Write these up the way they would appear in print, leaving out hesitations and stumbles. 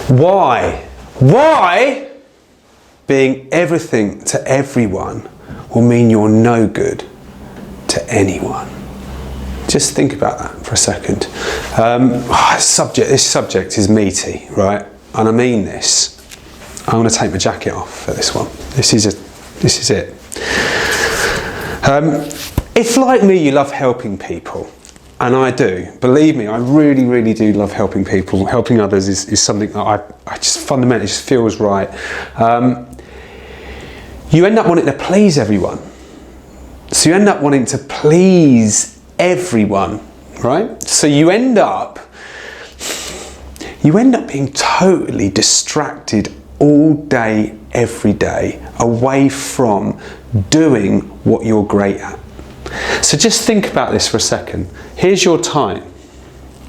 Why? Why being everything to everyone will mean you're no good to anyone? Just think about that for a second. This subject is meaty, right? And I mean this. I'm going to take my jacket off for this one. This is it. If, like me, you love helping people, and I do, believe me, I really, really do love helping people. Helping others is something that I just fundamentally just feels right. You end up wanting to please everyone. So you end up wanting to please everyone, right? So you end up being totally distracted all day, every day, away from doing what you're great at. So just think about this for a second. Here's your time.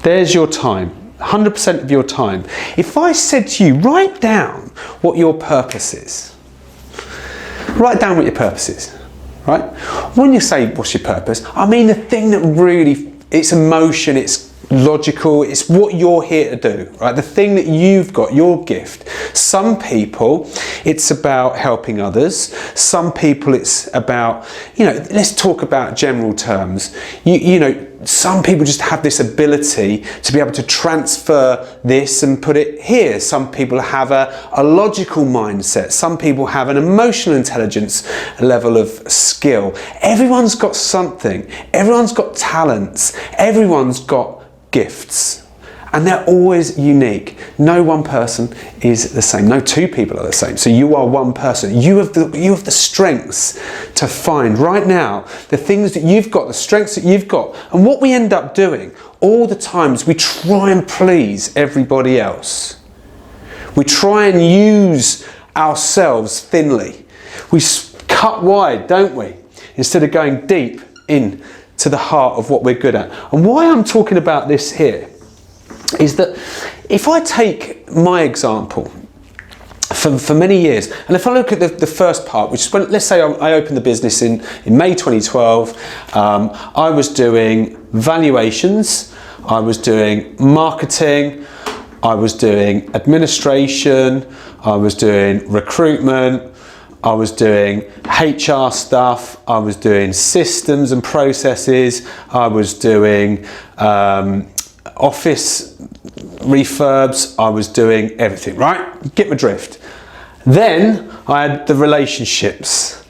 There's your time. 100% of your time. If I said to you, write down what your purpose is. Write down what your purpose is, right? When you say, what's your purpose? I mean the thing that really, it's emotion, it's logical, it's what you're here to do, right? The thing that you've got, your gift. Some people, it's about helping others. Some people, it's about, let's talk about general terms. Some people just have this ability to be able to transfer this and put it here. Some people have a logical mindset. Some people have an emotional intelligence level of skill. Everyone's got something. Everyone's got talents. Everyone's got gifts, and they're always unique. No one person is the same. No two people are the same. So you are one person. You have the strengths to find right now the things that you've got, the strengths that you've got. And what we end up doing all the time is we try and please everybody else. We try and use ourselves thinly. We cut wide, don't we? Instead of going deep in to the heart of what we're good at. And why I'm talking about this here is that if I take my example for many years, and if I look at the first part, which is when, let's say I opened the business in May 2012, I was doing valuations, I was doing marketing, I was doing administration, I was doing recruitment, I was doing HR stuff, I was doing systems and processes, I was doing office refurbs, I was doing everything, right? Get my drift. Then I had the relationships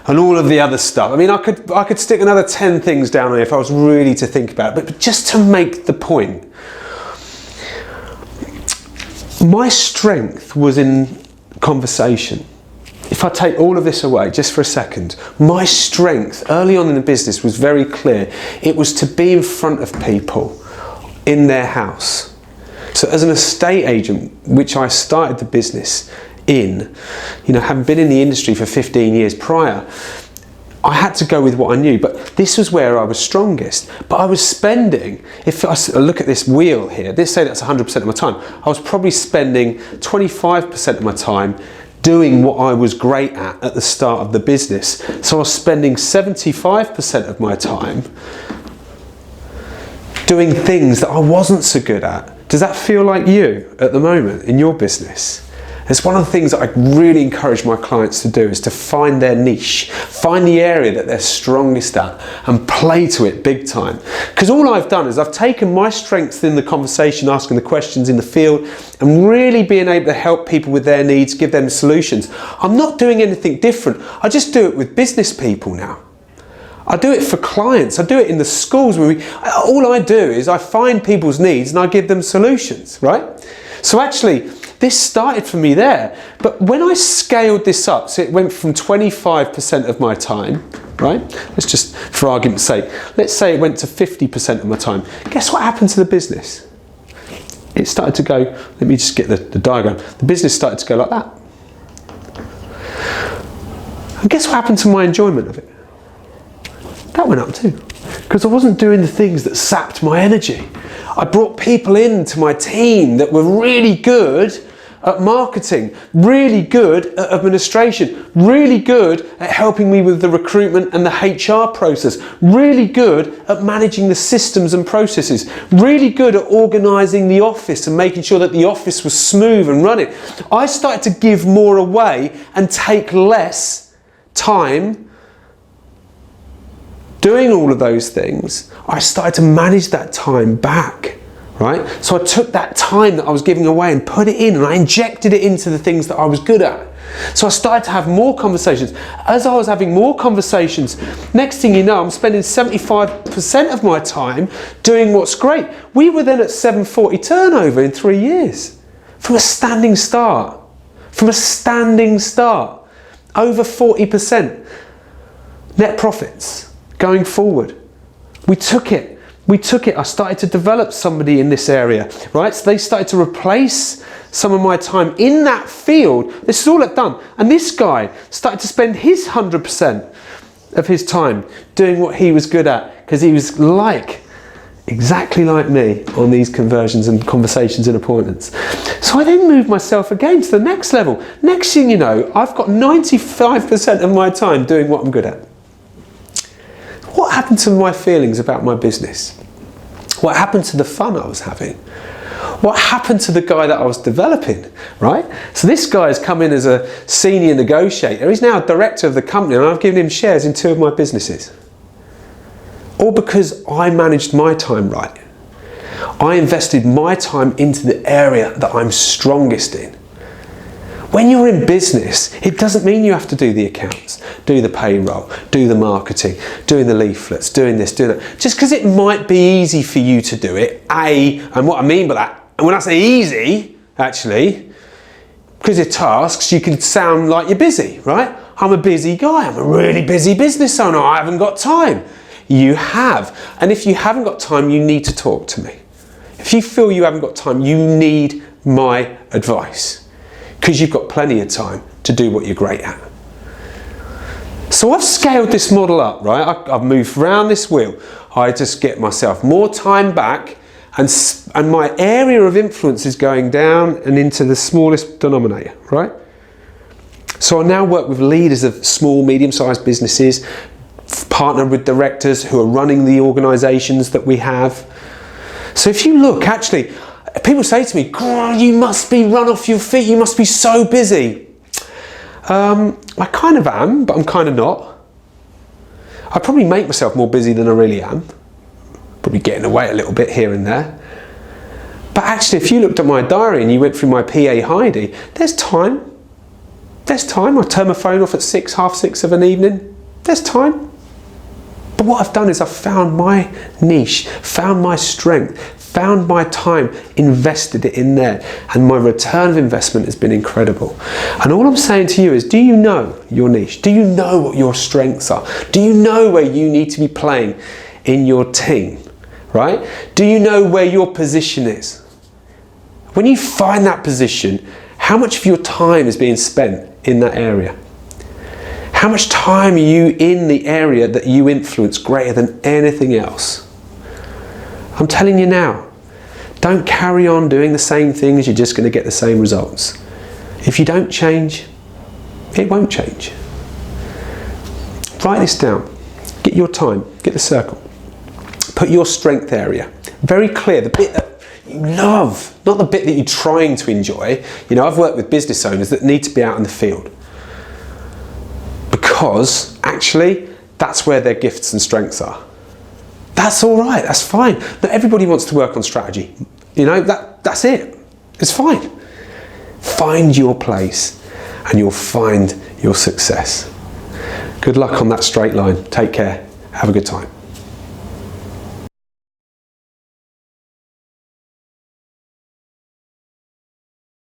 and all of the other stuff. I mean, I could stick another 10 things down here if I was really to think about it, but just to make the point, my strength was in conversation. If I take all of this away, just for a second, my strength early on in the business was very clear. It was to be in front of people in their house. So as an estate agent, which I started the business in, having been in the industry for 15 years prior, I had to go with what I knew, but this was where I was strongest. But I was spending, if I look at this wheel here, let's say that's 100% of my time, I was probably spending 25% of my time doing what I was great at the start of the business. So I was spending 75% of my time doing things that I wasn't so good at. Does that feel like you at the moment in your business? It's one of the things that I really encourage my clients to do is to find their niche, find the area that they're strongest at and play to it big time. Because all I've done is I've taken my strengths in the conversation, asking the questions in the field and really being able to help people with their needs, give them solutions. I'm not doing anything different. I just do it with business people now. I do it for clients. I do it in the schools. All I do is I find people's needs and I give them solutions, right? So actually, this started for me there, but when I scaled this up, so it went from 25% of my time, right? Let's just, for argument's sake, let's say it went to 50% of my time. Guess what happened to the business? It started to go, let me just get the diagram. The business started to go like that. And guess what happened to my enjoyment of it? That went up too, because I wasn't doing the things that sapped my energy. I brought people into my team that were really good at marketing, really good at administration, really good at helping me with the recruitment and the HR process, really good at managing the systems and processes, really good at organising the office and making sure that the office was smooth and running. I started to give more away and take less time doing all of those things. I started to manage that time back, right? So I took that time that I was giving away and put it in, and I injected it into the things that I was good at. So I started to have more conversations. As I was having more conversations, next thing you know, I'm spending 75% of my time doing what's great. We were then at 740 turnover in 3 years. From a standing start. From a standing start. Over 40% net profits going forward. We took it. I started to develop somebody in this area, right? So they started to replace some of my time in that field. This is all I've done. And this guy started to spend his 100% of his time doing what he was good at, because he was exactly like me on these conversions and conversations and appointments. So I then moved myself again to the next level. Next thing you know, I've got 95% of my time doing what I'm good at. What happened to my feelings about my business? What happened to the fun I was having? What happened to the guy that I was developing, right? So this guy has come in as a senior negotiator. He's now a director of the company, and I've given him shares in 2 of my businesses. All because I managed my time right. I invested my time into the area that I'm strongest in. When you're in business, it doesn't mean you have to do the accounts, do the payroll, do the marketing, doing the leaflets, doing this, doing that. Just because it might be easy for you to do it, and what I mean by that, and when I say easy, actually, because of tasks, you can sound like you're busy, right? I'm a busy guy, I'm a really busy business owner, I haven't got time. You have, and if you haven't got time, you need to talk to me. If you feel you haven't got time, you need my advice. Because you've got plenty of time to do what you're great at. So I've scaled this model up, right? I've moved around this wheel. I just get myself more time back, and my area of influence is going down and into the smallest denominator, right? So I now work with leaders of small, medium-sized businesses, partner with directors who are running the organisations that we have. So if you look, actually, people say to me, "God, you must be run off your feet, you must be so busy." I kind of am, but I'm kind of not. I probably make myself more busy than I really am. Probably getting away a little bit here and there. But actually, if you looked at my diary and you went through my PA Heidi, there's time. There's time. I turn my phone off at 6, half 6 of an evening. There's time. But what I've done is I've found my niche, found my strength, found my time, invested it in there, and my return of investment has been incredible. And all I'm saying to you is, do you know your niche? Do you know what your strengths are? Do you know where you need to be playing in your team, right? Do you know where your position is? When you find that position, how much of your time is being spent in that area? How much time are you in the area that you influence greater than anything else? I'm telling you now, don't carry on doing the same things, you're just going to get the same results. If you don't change, it won't change. Write this down. Get your time, get the circle. Put your strength area. Very clear, the bit that you love, not the bit that you're trying to enjoy. You know, I've worked with business owners that need to be out in the field. Because actually, that's where their gifts and strengths are. That's all right, that's fine. Not everybody wants to work on strategy. You know, that's it. It's fine. Find your place and you'll find your success. Good luck on that straight line. Take care. Have a good time.